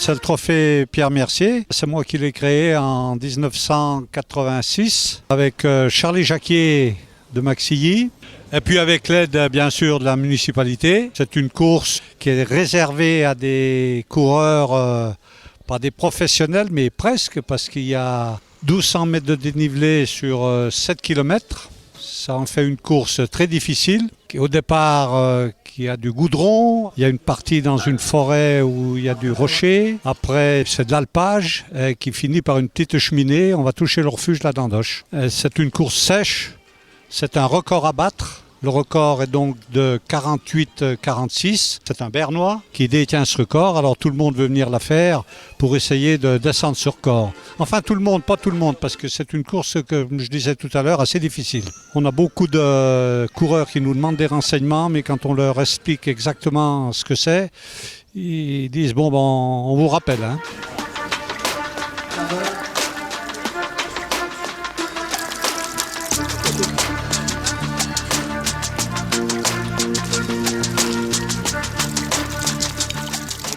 C'est le trophée Pierre Mercier. C'est moi qui l'ai créé en 1986 avec Charlie Jacquier de Maxilly. Et puis avec l'aide bien sûr de la municipalité. C'est une course qui est réservée à des coureurs, pas des professionnels, mais presque, parce qu'il y a 1200 mètres de dénivelé sur 7 km. Ça en fait une course très difficile. Au départ, il y a du goudron, il y a une partie dans une forêt où il y a du rocher. Après, c'est de l'alpage qui finit par une petite cheminée. On va toucher le refuge de la Dandoche. C'est une course sèche, c'est un record à battre. Le record est donc de 48-46. C'est un Bernois qui détient ce record. Alors tout le monde veut venir la faire pour essayer de descendre ce record. Enfin tout le monde, pas tout le monde, parce que c'est une course, comme je disais tout à l'heure, assez difficile. On a beaucoup de coureurs qui nous demandent des renseignements, mais quand on leur explique exactement ce que c'est, ils disent bon, on vous rappelle. Hein.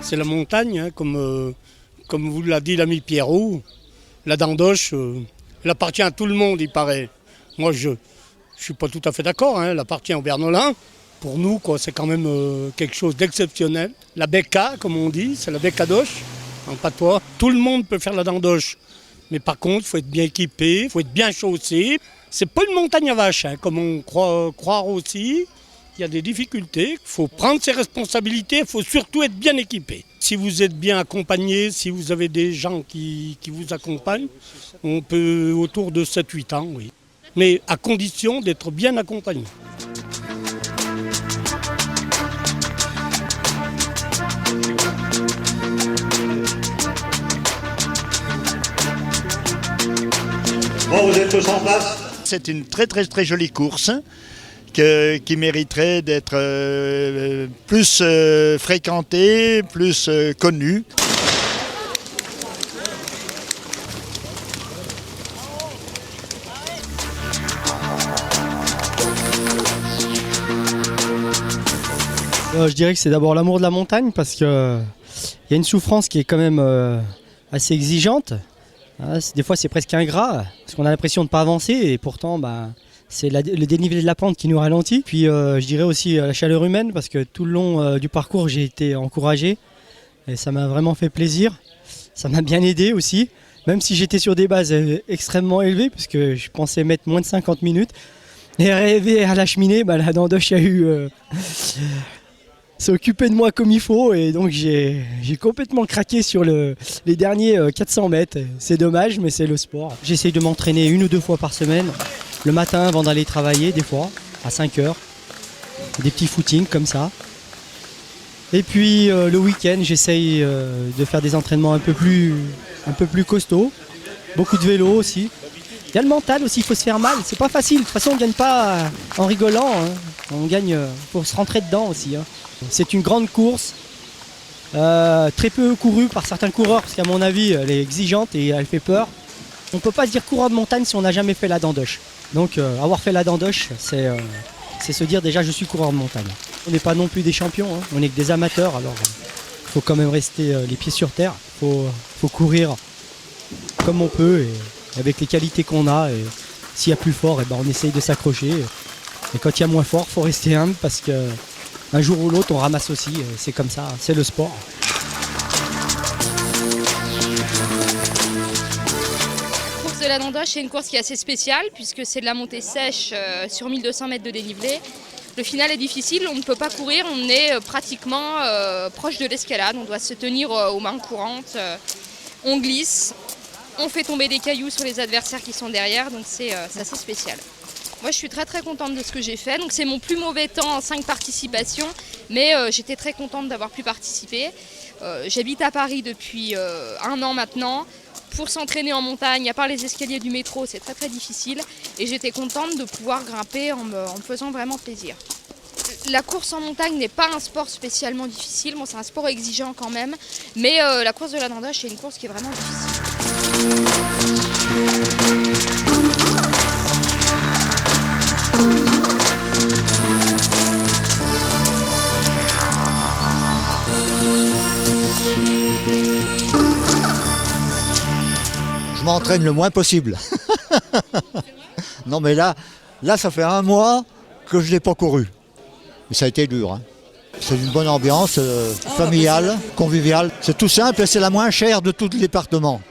C'est la montagne, hein, comme vous l'a dit l'ami Pierrot. La Dandoche, elle appartient à tout le monde, il paraît. Moi, je ne suis pas tout à fait d'accord, hein, elle appartient aux Bernolins. Pour nous, c'est quand même quelque chose d'exceptionnel. La Becca, comme on dit, c'est la Beccadoche, en patois. Tout le monde peut faire la Dandoche. Mais par contre, il faut être bien équipé, il faut être bien chaussé. C'est pas une montagne à vache, hein, comme on croire aussi. Il y a des difficultés, il faut prendre ses responsabilités, il faut surtout être bien équipé. Si vous êtes bien accompagné, si vous avez des gens qui vous accompagnent, on peut autour de 7-8 ans, oui. Mais à condition d'être bien accompagné. Bon, vous êtes tous en place ? C'est une très très jolie course. Qui mériterait d'être plus fréquentée, plus connue. Je dirais que c'est d'abord l'amour de la montagne parce qu'il y a une souffrance qui est quand même assez exigeante. Des fois c'est presque ingrat parce qu'on a l'impression de ne pas avancer et pourtant c'est le dénivelé de la pente qui nous ralentit. Puis je dirais aussi la chaleur humaine parce que tout le long du parcours j'ai été encouragé et ça m'a vraiment fait plaisir. Ça m'a bien aidé aussi, même si j'étais sur des bases extrêmement élevées parce que je pensais mettre moins de 50 minutes. Et arrivé à la cheminée, la Dandoche a s'est occupé de moi comme il faut et donc j'ai complètement craqué sur les derniers 400 mètres. C'est dommage mais c'est le sport. J'essaye de m'entraîner 1 ou 2 fois par semaine. Le matin avant d'aller travailler, des fois, à 5 heures. Des petits footings comme ça. Et puis le week-end, j'essaye de faire des entraînements un peu plus costauds. Beaucoup de vélo aussi. Il y a le mental aussi, il faut se faire mal. C'est pas facile. De toute façon, on ne gagne pas en rigolant. Hein. On gagne pour se rentrer dedans aussi. Hein. C'est une grande course. Très peu courue par certains coureurs, parce qu'à mon avis, elle est exigeante et elle fait peur. On ne peut pas se dire coureur de montagne si on n'a jamais fait la Dandoche. Donc avoir fait la Dandoche, c'est se dire déjà je suis coureur de montagne. On n'est pas non plus des champions, hein. On n'est que des amateurs, alors il faut quand même rester les pieds sur terre. Il faut courir comme on peut et avec les qualités qu'on a. Et s'il y a plus fort, on essaye de s'accrocher. Et quand il y a moins fort, il faut rester humble parce qu'un jour ou l'autre on ramasse aussi. C'est comme ça, c'est le sport. La Dandoche, c'est une course qui est assez spéciale puisque c'est de la montée sèche sur 1200 mètres de dénivelé. Le final est difficile, on ne peut pas courir, on est pratiquement proche de l'escalade, on doit se tenir aux mains courantes, on glisse, on fait tomber des cailloux sur les adversaires qui sont derrière, donc c'est assez spécial. Moi je suis très contente de ce que j'ai fait, donc c'est mon plus mauvais temps en 5 participations, mais j'étais très contente d'avoir pu participer. J'habite à Paris depuis 1 an maintenant. Pour s'entraîner en montagne, à part les escaliers du métro, c'est très difficile. Et j'étais contente de pouvoir grimper en me faisant vraiment plaisir. La course en montagne n'est pas un sport spécialement difficile. Bon, c'est un sport exigeant quand même. Mais la course de la Dandoche, c'est une course qui est vraiment difficile. Je m'entraîne le moins possible. Non mais là ça fait 1 mois que je n'ai pas couru. Mais ça a été dur. Hein. C'est une bonne ambiance familiale, conviviale. C'est tout simple et c'est la moins chère de tout le département.